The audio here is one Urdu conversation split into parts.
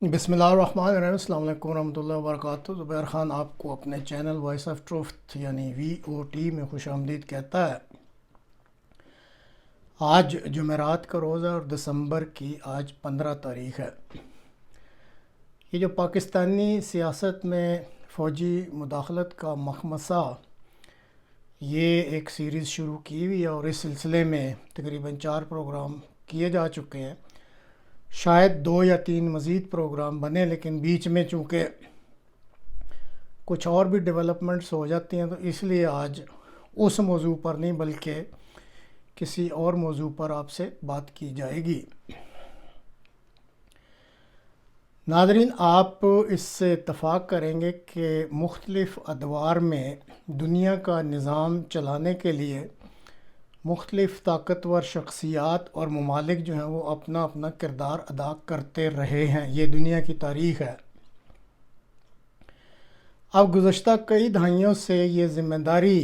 بسم اللہ الرحمن الرحیم۔ السلام علیکم ورحمۃ اللہ وبرکاتہ۔ زبیر خان آپ کو اپنے چینل وائس آف ٹروتھ یعنی VOT میں خوش آمدید کہتا ہے۔ آج جمعرات کا روزہ اور دسمبر کی آج 15 تاریخ ہے۔ یہ جو پاکستانی سیاست میں فوجی مداخلت کا مخمصہ، یہ ایک سیریز شروع کی ہوئی ہے اور اس سلسلے میں تقریباً 4 پروگرام کیے جا چکے ہیں۔ شاید 2 یا 3 مزید پروگرام بنے، لیکن بیچ میں چونکہ کچھ اور بھی ڈیولپمنٹس ہو جاتی ہیں تو اس لیے آج اس موضوع پر نہیں بلکہ کسی اور موضوع پر آپ سے بات کی جائے گی۔ ناظرین، آپ اس سے اتفاق کریں گے کہ مختلف ادوار میں دنیا کا نظام چلانے کے لیے مختلف طاقتور شخصیات اور ممالک جو ہیں وہ اپنا اپنا کردار ادا کرتے رہے ہیں۔ یہ دنیا کی تاریخ ہے۔ اب گزشتہ کئی دہائیوں سے یہ ذمہ داری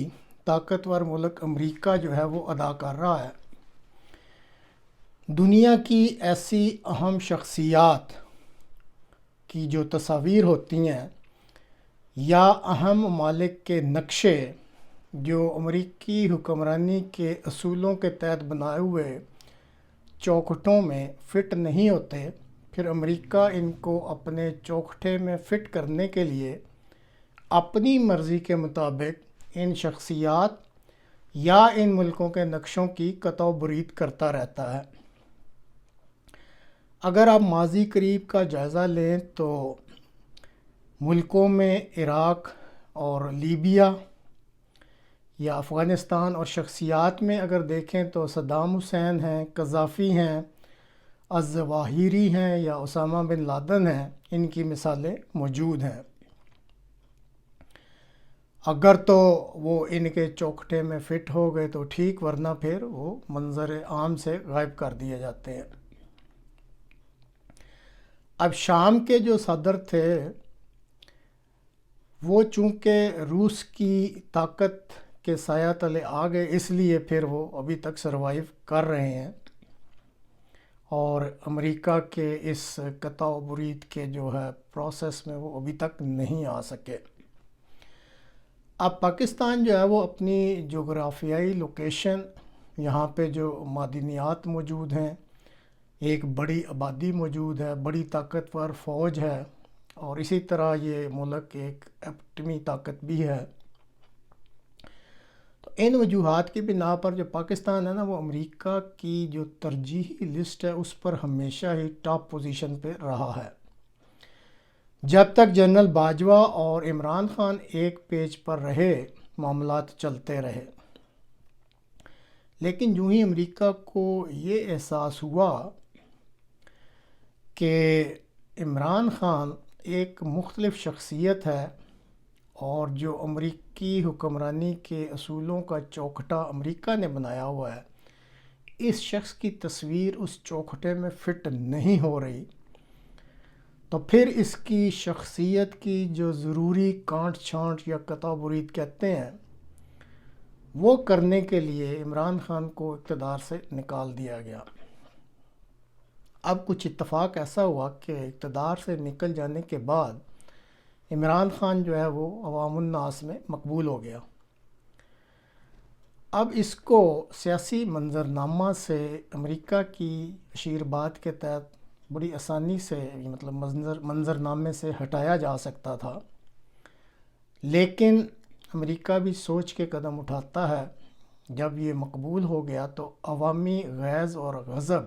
طاقتور ملک امریکہ جو ہے وہ ادا کر رہا ہے۔ دنیا کی ایسی اہم شخصیات کی جو تصاویر ہوتی ہیں یا اہم ممالک کے نقشے جو امریکی حکمرانی کے اصولوں کے تحت بنائے ہوئے چوکھٹوں میں فٹ نہیں ہوتے، پھر امریکہ ان کو اپنے چوکھٹے میں فٹ کرنے کے لیے اپنی مرضی کے مطابق ان شخصیات یا ان ملکوں کے نقشوں کی قطع و برید کرتا رہتا ہے۔ اگر آپ ماضی قریب کا جائزہ لیں تو ملکوں میں عراق اور لیبیا یا افغانستان اور شخصیات میں اگر دیکھیں تو صدام حسین ہیں، قذافی ہیں، الظواہری ہیں یا اسامہ بن لادن ہیں، ان کی مثالیں موجود ہیں۔ اگر تو وہ ان کے چوکھٹے میں فٹ ہو گئے تو ٹھیک، ورنہ پھر وہ منظر عام سے غائب کر دیے جاتے ہیں۔ اب شام کے جو صدر تھے وہ چونکہ روس کی طاقت کے سایہ تلے آ گئے، اس لیے پھر وہ ابھی تک سروائیو کر رہے ہیں اور امریکہ کے اس قطع و برید کے جو ہے پروسیس میں وہ ابھی تک نہیں آ سکے۔ اب پاکستان جو ہے وہ اپنی جغرافیائی لوکیشن، یہاں پہ جو معدنیات موجود ہیں، ایک بڑی آبادی موجود ہے، بڑی طاقتور فوج ہے اور اسی طرح یہ ملک ایک ایٹمی طاقت بھی ہے۔ تو ان وجوہات کی بنا پر جو پاکستان ہے نا، وہ امریکہ کی جو ترجیحی لسٹ ہے اس پر ہمیشہ ہی ٹاپ پوزیشن پہ رہا ہے۔ جب تک جنرل باجوہ اور عمران خان ایک پیج پر رہے، معاملات چلتے رہے، لیکن جو ہی امریکہ کو یہ احساس ہوا کہ عمران خان ایک مختلف شخصیت ہے اور جو امریکی حکمرانی کے اصولوں کا چوکھٹا امریکہ نے بنایا ہوا ہے، اس شخص کی تصویر اس چوکھٹے میں فٹ نہیں ہو رہی، تو پھر اس کی شخصیت کی جو ضروری کانٹ چھانٹ یا قطع برید کہتے ہیں وہ کرنے کے لیے عمران خان کو اقتدار سے نکال دیا گیا۔ اب کچھ اتفاق ایسا ہوا کہ اقتدار سے نکل جانے کے بعد عمران خان جو ہے وہ عوام الناس میں مقبول ہو گیا۔ اب اس کو سیاسی منظرنامہ سے امریکہ کی اشیرباد کے تحت بڑی آسانی سے مطلب منظرنامے سے ہٹایا جا سکتا تھا، لیکن امریکہ بھی سوچ کے قدم اٹھاتا ہے۔ جب یہ مقبول ہو گیا تو عوامی غیظ اور غضب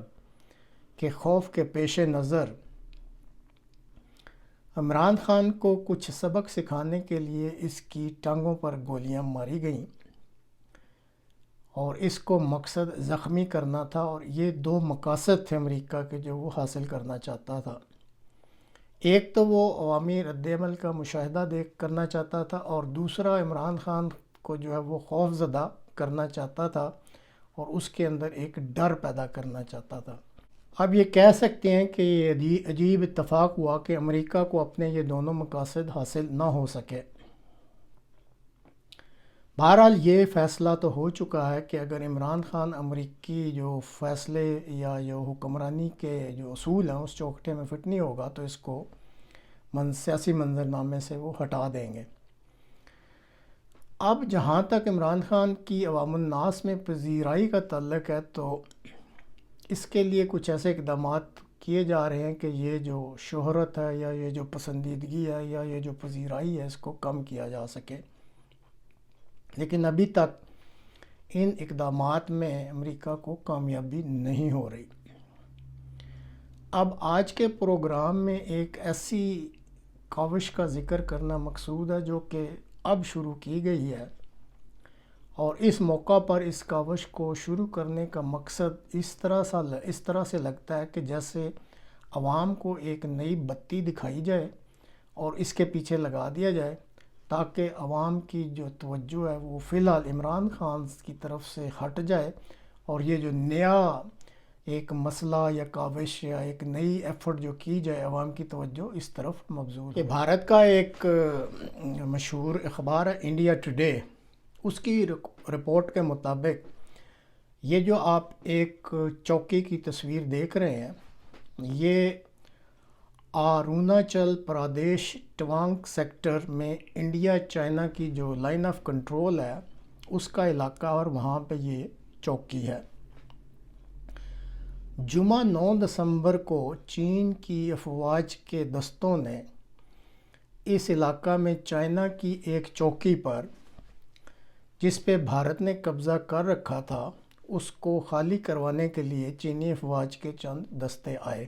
کے خوف کے پیش نظر عمران خان کو کچھ سبق سکھانے کے لیے اس کی ٹانگوں پر گولیاں ماری گئیں اور اس کو مقصد زخمی کرنا تھا، اور یہ 2 مقاصد تھے امریکہ کے جو وہ حاصل کرنا چاہتا تھا۔ ایک تو وہ عوامی رد عمل کا مشاہدہ کرنا چاہتا تھا اور دوسرا عمران خان کو جو ہے وہ خوف زدہ کرنا چاہتا تھا اور اس کے اندر ایک ڈر پیدا کرنا چاہتا تھا۔ اب یہ کہہ سکتے ہیں کہ یہ عجیب اتفاق ہوا کہ امریکہ کو اپنے یہ دونوں مقاصد حاصل نہ ہو سکے۔ بہرحال یہ فیصلہ تو ہو چکا ہے کہ اگر عمران خان امریکی جو فیصلے یا جو حکمرانی کے جو اصول ہیں اس چوکھٹے میں فٹ نہیں ہوگا تو اس کو سیاسی منظرنامے سے وہ ہٹا دیں گے۔ اب جہاں تک عمران خان کی عوام الناس میں پذیرائی کا تعلق ہے تو اس کے لیے کچھ ایسے اقدامات کیے جا رہے ہیں کہ یہ جو شہرت ہے یا یہ جو پسندیدگی ہے یا یہ جو پذیرائی ہے اس کو کم کیا جا سکے، لیکن ابھی تک ان اقدامات میں امریکہ کو کامیابی نہیں ہو رہی۔ اب آج کے پروگرام میں ایک ایسی کاوش کا ذکر کرنا مقصود ہے جو کہ اب شروع کی گئی ہے، اور اس موقع پر اس کاوش کو شروع کرنے کا مقصد اس طرح سے لگتا ہے کہ جیسے عوام کو ایک نئی بتی دکھائی جائے اور اس کے پیچھے لگا دیا جائے تاکہ عوام کی جو توجہ ہے وہ فی الحال عمران خان کی طرف سے ہٹ جائے اور یہ جو نیا ایک مسئلہ یا کاوش یا ایک نئی ایفرٹ جو کی جائے عوام کی توجہ اس طرف مبذول ہے۔ بھارت کا ایک مشہور اخبار ہے انڈیا ٹوڈے، اس کی رپورٹ کے مطابق یہ جو آپ ایک چوکی کی تصویر دیکھ رہے ہیں یہ اروناچل پردیش ٹوانگ سیکٹر میں انڈیا چائنا کی جو لائن آف کنٹرول ہے اس کا علاقہ، اور وہاں پہ یہ چوکی ہے۔ جمعہ 9 دسمبر کو چین کی افواج کے دستوں نے اس علاقہ میں چائنا کی ایک چوکی پر جس پہ بھارت نے قبضہ کر رکھا تھا اس کو خالی کروانے کے لیے چینی افواج کے چند دستے آئے۔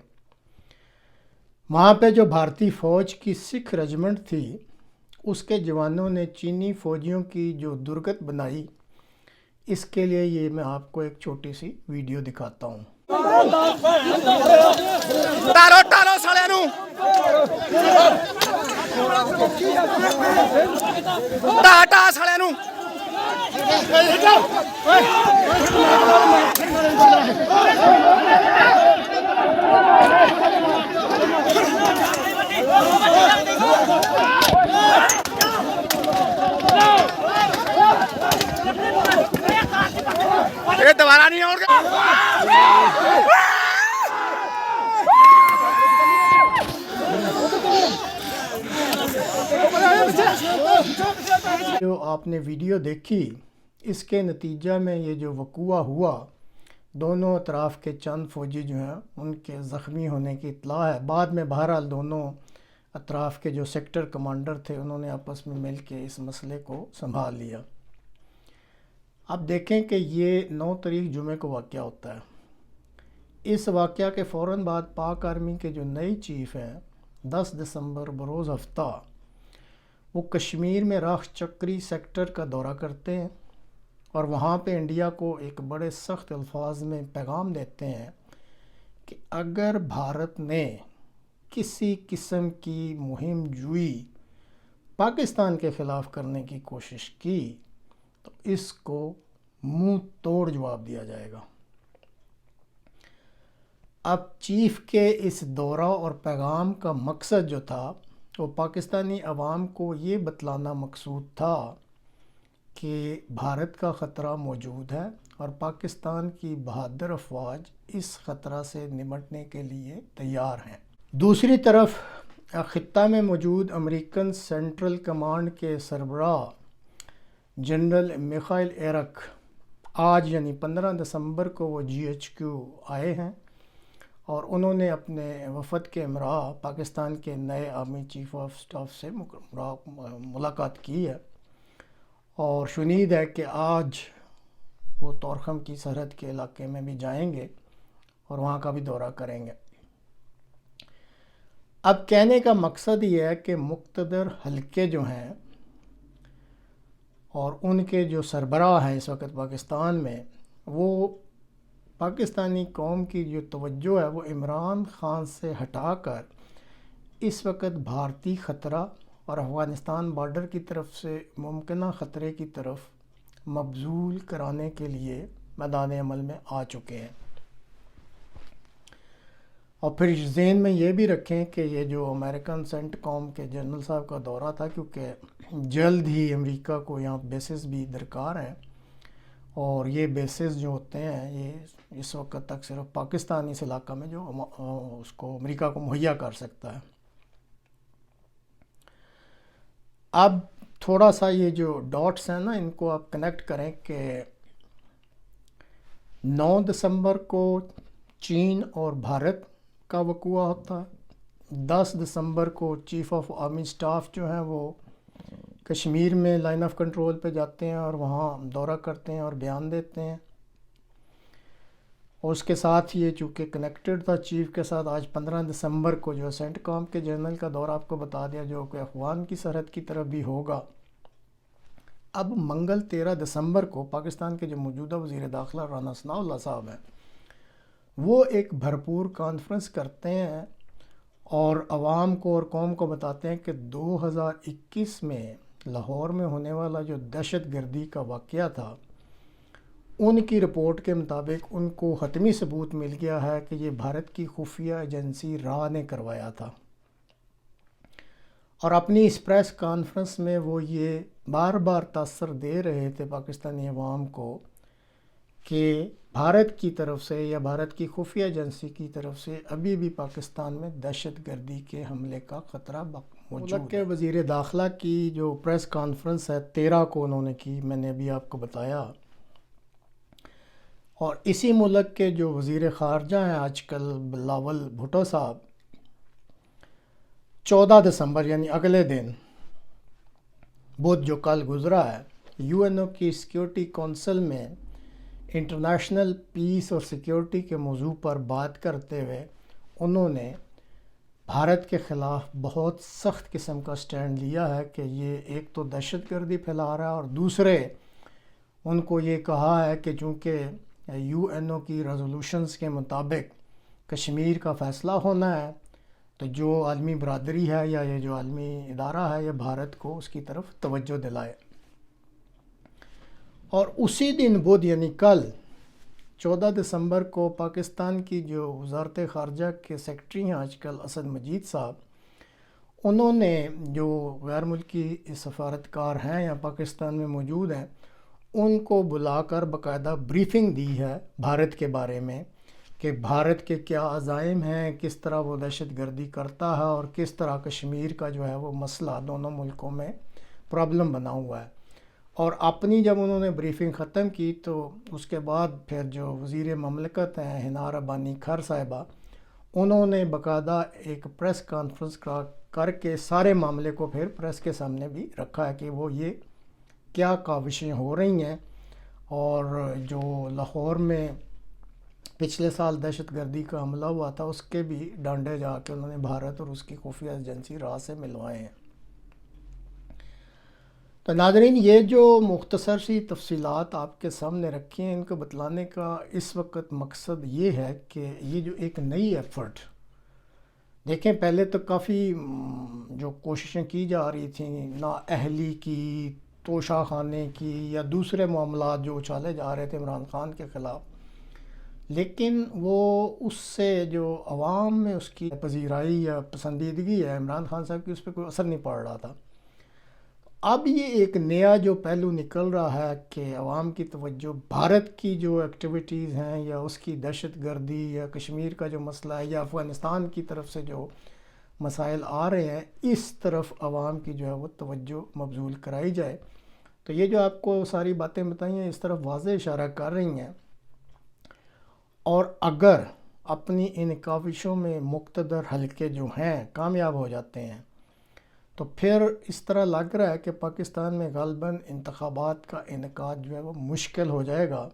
وہاں پہ جو بھارتی فوج کی سکھ رجمنٹ تھی اس کے جوانوں نے چینی فوجیوں کی جو درگت بنائی، اس کے لیے یہ میں آپ کو ایک چھوٹی سی ویڈیو دکھاتا ہوں۔ ٹارو سالے نو ٹا سالے نو یہ دوبارہ نہیں ہوگا۔ جو آپ نے ویڈیو دیکھی اس کے نتیجہ میں یہ جو وقوع ہوا، دونوں اطراف کے چند فوجی جو ہیں ان کے زخمی ہونے کی اطلاع ہے۔ بعد میں بہرحال دونوں اطراف کے جو سیکٹر کمانڈر تھے انہوں نے آپس میں مل کے اس مسئلے کو سنبھال لیا۔ اب دیکھیں کہ یہ 9 تاریخ جمعے کو واقعہ ہوتا ہے۔ اس واقعہ کے فوراً بعد پاک آرمی کے جو نئی چیف ہیں 10 دسمبر بروز ہفتہ وہ کشمیر میں راکھ چکری سیکٹر کا دورہ کرتے ہیں اور وہاں پہ انڈیا کو ایک بڑے سخت الفاظ میں پیغام دیتے ہیں کہ اگر بھارت نے کسی قسم کی مہم جوئی پاکستان کے خلاف کرنے کی کوشش کی تو اس کو منہ توڑ جواب دیا جائے گا۔ اب چیف کے اس دورہ اور پیغام کا مقصد جو تھا وہ پاکستانی عوام کو یہ بتلانا مقصود تھا کہ بھارت کا خطرہ موجود ہے اور پاکستان کی بہادر افواج اس خطرہ سے نمٹنے کے لیے تیار ہیں۔ دوسری طرف خطہ میں موجود امریکن سینٹرل کمانڈ کے سربراہ جنرل میخائل ایرک آج یعنی 15 دسمبر کو وہ GHQ آئے ہیں اور انہوں نے اپنے وفد کے ہمراہ پاکستان کے نئے آرمی چیف آف اسٹاف سے ملاقات کی ہے، اور شنید ہے کہ آج وہ طورخم کی سرحد کے علاقے میں بھی جائیں گے اور وہاں کا بھی دورہ کریں گے۔ اب کہنے کا مقصد یہ ہے کہ مقتدر حلقے جو ہیں اور ان کے جو سربراہ ہیں اس وقت پاکستان میں، وہ پاکستانی قوم کی جو توجہ ہے وہ عمران خان سے ہٹا کر اس وقت بھارتی خطرہ اور افغانستان بارڈر کی طرف سے ممکنہ خطرے کی طرف مبذول کرانے کے لیے میدان عمل میں آ چکے ہیں۔ اور پھر ذہن میں یہ بھی رکھیں کہ یہ جو امریکن سینٹ کام کے جنرل صاحب کا دورہ تھا، کیونکہ جلد ہی امریکہ کو یہاں بیسز بھی درکار ہیں، اور یہ بیسز جو ہوتے ہیں یہ اس وقت تک صرف پاکستان اس علاقہ میں جو اس کو امریکہ کو مہیا کر سکتا ہے۔ اب تھوڑا سا یہ جو ڈاٹس ہیں نا ان کو آپ کنیکٹ کریں کہ 9 دسمبر کو چین اور بھارت کا وقوع ہوتا ہے، 10 دسمبر کو چیف آف آرمی سٹاف جو ہیں وہ کشمیر میں لائن آف کنٹرول پہ جاتے ہیں اور وہاں دورہ کرتے ہیں اور بیان دیتے ہیں، اور اس کے ساتھ یہ چونکہ کنیکٹڈ تھا چیف کے ساتھ، آج 15 دسمبر کو جو سینٹ کام کے جنرل کا دورہ آپ کو بتا دیا جو کہ افغان کی سرحد کی طرف بھی ہوگا۔ اب منگل 13 دسمبر کو پاکستان کے جو موجودہ وزیر داخلہ رانا ثناءاللہ صاحب ہیں وہ ایک بھرپور کانفرنس کرتے ہیں اور عوام کو اور قوم کو بتاتے ہیں کہ 2021 میں لاہور میں ہونے والا جو دہشت گردی کا واقعہ تھا ان کی رپورٹ کے مطابق ان کو حتمی ثبوت مل گیا ہے کہ یہ بھارت کی خفیہ ایجنسی را نے کروایا تھا، اور اپنی اس پریس کانفرنس میں وہ یہ بار بار تاثر دے رہے تھے پاکستانی عوام کو کہ بھارت کی طرف سے یا بھارت کی خفیہ ایجنسی کی طرف سے ابھی بھی پاکستان میں دہشت گردی کے حملے کا خطرہ موجود ہے۔ ملک کے وزیر داخلہ کی جو پریس کانفرنس ہے 13 کو انہوں نے کی، میں نے ابھی آپ کو بتایا، اور اسی ملک کے جو وزیر خارجہ ہیں آج کل بلاول بھٹو صاحب 14 دسمبر یعنی اگلے دن بدھ جو کل گزرا ہے یو این او کی سیکیورٹی کونسل میں انٹرنیشنل پیس اور سیکیورٹی کے موضوع پر بات کرتے ہوئے انہوں نے بھارت کے خلاف بہت سخت قسم کا سٹینڈ لیا ہے کہ یہ ایک تو دہشت گردی پھیلا رہا ہے، اور دوسرے ان کو یہ کہا ہے کہ چونکہ یو این او کی ریزولوشنز کے مطابق کشمیر کا فیصلہ ہونا ہے تو جو عالمی برادری ہے یا یہ جو عالمی ادارہ ہے یہ بھارت کو اس کی طرف توجہ دلائے۔ اور اسی دن بدھ یعنی کل 14 دسمبر کو پاکستان کی جو وزارت خارجہ کے سیکرٹری ہیں آج کل اسد مجید صاحب، انہوں نے جو غیر ملکی سفارتکار ہیں یا پاکستان میں موجود ہیں ان کو بلا کر باقاعدہ بریفنگ دی ہے بھارت کے بارے میں کہ بھارت کے کیا عزائم ہیں، کس طرح وہ دہشت گردی کرتا ہے، اور کس طرح کشمیر کا جو ہے وہ مسئلہ دونوں ملکوں میں پرابلم بنا ہوا ہے۔ اور اپنی جب انہوں نے بریفنگ ختم کی تو اس کے بعد پھر جو وزیر مملکت ہیں حنا ربانی کھر صاحبہ، انہوں نے باقاعدہ ایک پریس کانفرنس کر کے سارے معاملے کو پھر پریس کے سامنے بھی رکھا ہے کہ وہ یہ کیا کاوشیں ہو رہی ہیں، اور جو لاہور میں پچھلے سال دہشت گردی کا حملہ ہوا تھا اس کے بھی ڈانڈے جا کے انہوں نے بھارت اور اس کی خفیہ ایجنسی را سے ملوائے ہیں۔ تو ناظرین یہ جو مختصر سی تفصیلات آپ کے سامنے رکھی ہیں ان کو بتلانے کا اس وقت مقصد یہ ہے کہ یہ جو ایک نئی ایفرٹ دیکھیں، پہلے تو کافی جو کوششیں کی جا رہی تھیں نا اہلی کی، توشہ خانے کی یا دوسرے معاملات جو اچھالے جا رہے تھے عمران خان کے خلاف، لیکن وہ اس سے جو عوام میں اس کی پذیرائی یا پسندیدگی ہے عمران خان صاحب کی اس پہ کوئی اثر نہیں پڑ رہا تھا۔ اب یہ ایک نیا جو پہلو نکل رہا ہے کہ عوام کی توجہ بھارت کی جو ایکٹیویٹیز ہیں یا اس کی دہشت گردی یا کشمیر کا جو مسئلہ ہے یا افغانستان کی طرف سے جو مسائل آ رہے ہیں اس طرف عوام کی جو ہے وہ توجہ مبذول کرائی جائے۔ تو یہ جو آپ کو ساری باتیں بتائی ہیں اس طرف واضح اشارہ کر رہی ہیں، اور اگر اپنی ان کاوشوں میں مقتدر حلقے جو ہیں کامیاب ہو جاتے ہیں تو پھر اس طرح لگ رہا ہے کہ پاکستان میں غالباً انتخابات کا انعقاد جو ہے وہ مشکل ہو جائے گا،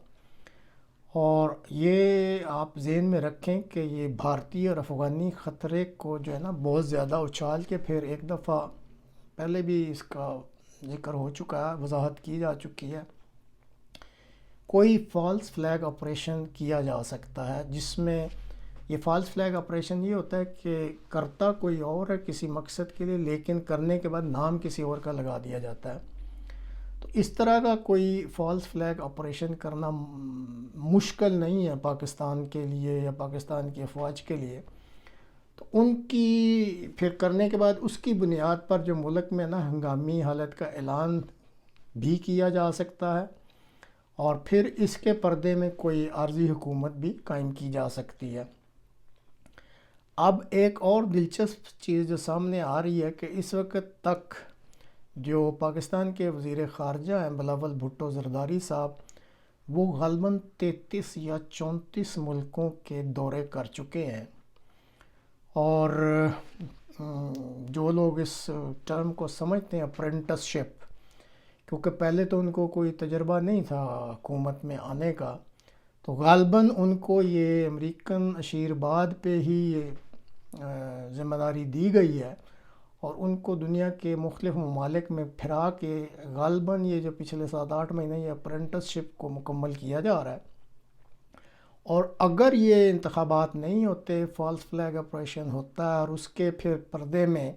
اور یہ آپ ذہن میں رکھیں کہ یہ بھارتی اور افغانی خطرے کو جو ہے نا بہت زیادہ اچھال کے پھر ایک دفعہ پہلے بھی اس کا ذکر ہو چکا ہے، وضاحت کی جا چکی ہے، کوئی فالس فلیگ آپریشن کیا جا سکتا ہے جس میں یہ فالس فلیگ آپریشن یہ ہوتا ہے کہ کرتا کوئی اور ہے کسی مقصد کے لیے لیکن کرنے کے بعد نام کسی اور کا لگا دیا جاتا ہے۔ تو اس طرح کا کوئی فالس فلیگ آپریشن کرنا مشکل نہیں ہے پاکستان کے لیے یا پاکستان کی افواج کے لیے، تو ان کی پھر کرنے کے بعد اس کی بنیاد پر جو ملک میں نا ہنگامی حالت کا اعلان بھی کیا جا سکتا ہے، اور پھر اس کے پردے میں کوئی عارضی حکومت بھی قائم کی جا سکتی ہے۔ اب ایک اور دلچسپ چیز جو سامنے آ رہی ہے کہ اس وقت تک جو پاکستان کے وزیر خارجہ ہیں بلاول بھٹو زرداری صاحب، وہ غالباً 33 یا 34 ملکوں کے دورے کر چکے ہیں، اور جو لوگ اس ٹرم کو سمجھتے ہیں اپرینٹس شپ، کیونکہ پہلے تو ان کو کوئی تجربہ نہیں تھا حکومت میں آنے کا، تو غالباً ان کو یہ امریکن اشیرباد پہ ہی یہ ذمہ داری دی گئی ہے، اور ان کو دنیا کے مختلف ممالک میں پھرا کے غالباً یہ جو پچھلے 7-8 مہینے یہ اپرینٹس شپ کو مکمل کیا جا رہا ہے۔ اور اگر یہ انتخابات نہیں ہوتے، فالس فلیگ آپریشن ہوتا ہے، اور اس کے پھر پردے میں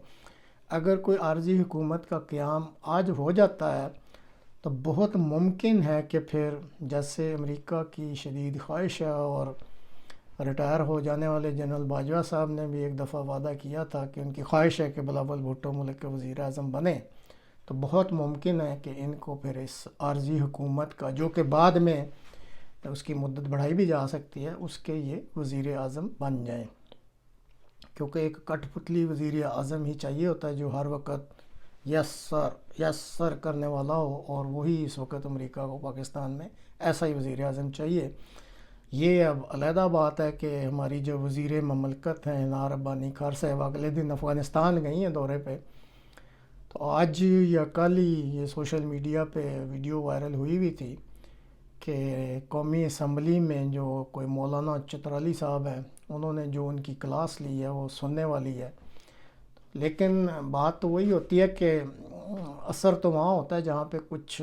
اگر کوئی عارضی حکومت کا قیام آج ہو جاتا ہے، تو بہت ممکن ہے کہ پھر جیسے امریکہ کی شدید خواہش ہے، اور ریٹائر ہو جانے والے جنرل باجوہ صاحب نے بھی ایک دفعہ وعدہ کیا تھا کہ ان کی خواہش ہے کہ بلاول بھٹو ملک کے وزیر اعظم بنے، تو بہت ممکن ہے کہ ان کو پھر اس عارضی حکومت کا، جو کہ بعد میں اس کی مدت بڑھائی بھی جا سکتی ہے، اس کے یہ وزیر اعظم بن جائیں، کیونکہ ایک کٹ پتلی وزیر اعظم ہی چاہیے ہوتا ہے جو ہر وقت یس سر کرنے والا ہو، اور وہی اس وقت امریکہ کو پاکستان میں ایسا ہی وزیر اعظم چاہیے۔ یہ اب علیحدہ بات ہے کہ ہماری جو وزیر مملکت ہیں نار ربانی خار صاحب اگلے دن افغانستان گئی ہیں دورے پہ، تو آج یا کل ہی یہ سوشل میڈیا پہ ویڈیو وائرل ہوئی ہوئی تھی کہ قومی اسمبلی میں جو کوئی مولانا چترالی صاحب ہیں، انہوں نے جو ان کی کلاس لی ہے وہ سننے والی ہے، لیکن بات تو وہی ہوتی ہے کہ اثر تو وہاں ہوتا ہے جہاں پہ کچھ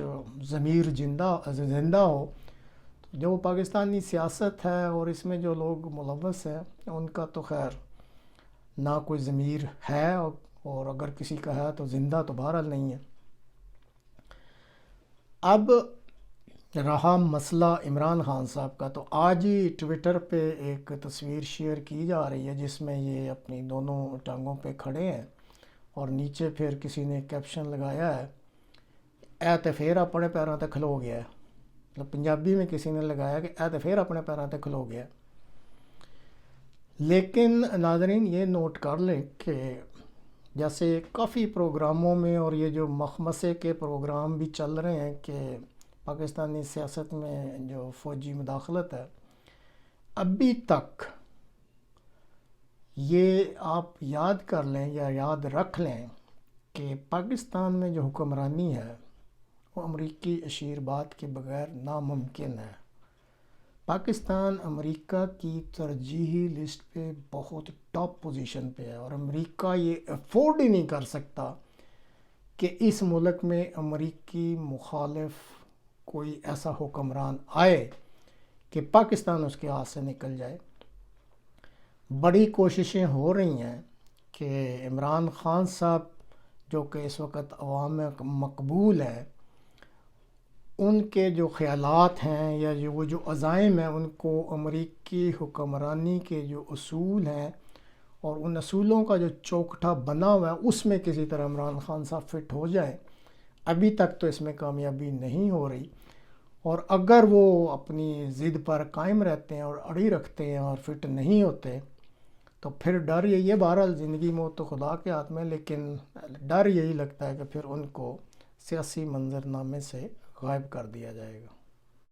ضمیر زندہ ہو۔ جو پاکستانی سیاست ہے اور اس میں جو لوگ ملوث ہیں، ان کا تو خیر نہ کوئی ضمیر ہے، اور اگر کسی کا ہے تو زندہ تو بہرحال نہیں ہے۔ اب رہا مسئلہ عمران خان صاحب کا، تو آج ہی ٹویٹر پہ ایک تصویر شیئر کی جا رہی ہے جس میں یہ اپنی دونوں ٹانگوں پہ کھڑے ہیں، اور نیچے پھر کسی نے کیپشن لگایا ہے، اے تے پھر اپنے پیروں تے کھلو گیا ہے، مطلب پنجابی میں کسی نے لگایا کہ اے تے پھر اپنے پیروں تے کھلو گیا ہے۔ لیکن ناظرین یہ نوٹ کر لیں کہ جیسے کافی پروگراموں میں، اور یہ جو مخمسے کے پروگرام بھی چل رہے ہیں کہ پاکستانی سیاست میں جو فوجی مداخلت ہے، ابھی تک یہ آپ یاد کر لیں یا یاد رکھ لیں کہ پاکستان میں جو حکمرانی ہے وہ امریکی اشیرباد کے بغیر ناممکن ہے۔ پاکستان امریکہ کی ترجیحی لسٹ پہ بہت ٹاپ پوزیشن پہ ہے، اور امریکہ یہ افورڈ ہی نہیں کر سکتا کہ اس ملک میں امریکی مخالف کوئی ایسا حکمران آئے کہ پاکستان اس کے ہاتھ سے نکل جائے۔ بڑی کوششیں ہو رہی ہیں کہ عمران خان صاحب جو کہ اس وقت عوام میں مقبول ہیں، ان کے جو خیالات ہیں یا جو عزائم ہیں، ان کو امریکی حکمرانی کے جو اصول ہیں اور ان اصولوں کا جو چوکٹا بنا ہوا ہے، اس میں کسی طرح عمران خان صاحب فٹ ہو جائیں۔ ابھی تک تو اس میں کامیابی نہیں ہو رہی، اور اگر وہ اپنی ضد پر قائم رہتے ہیں اور اڑی رکھتے ہیں اور فٹ نہیں ہوتے، تو پھر ڈر یہی ہے، بہرحال زندگی موت تو خدا کے ہاتھ میں، لیکن ڈر یہی لگتا ہے کہ پھر ان کو سیاسی منظرنامے سے غائب کر دیا جائے گا۔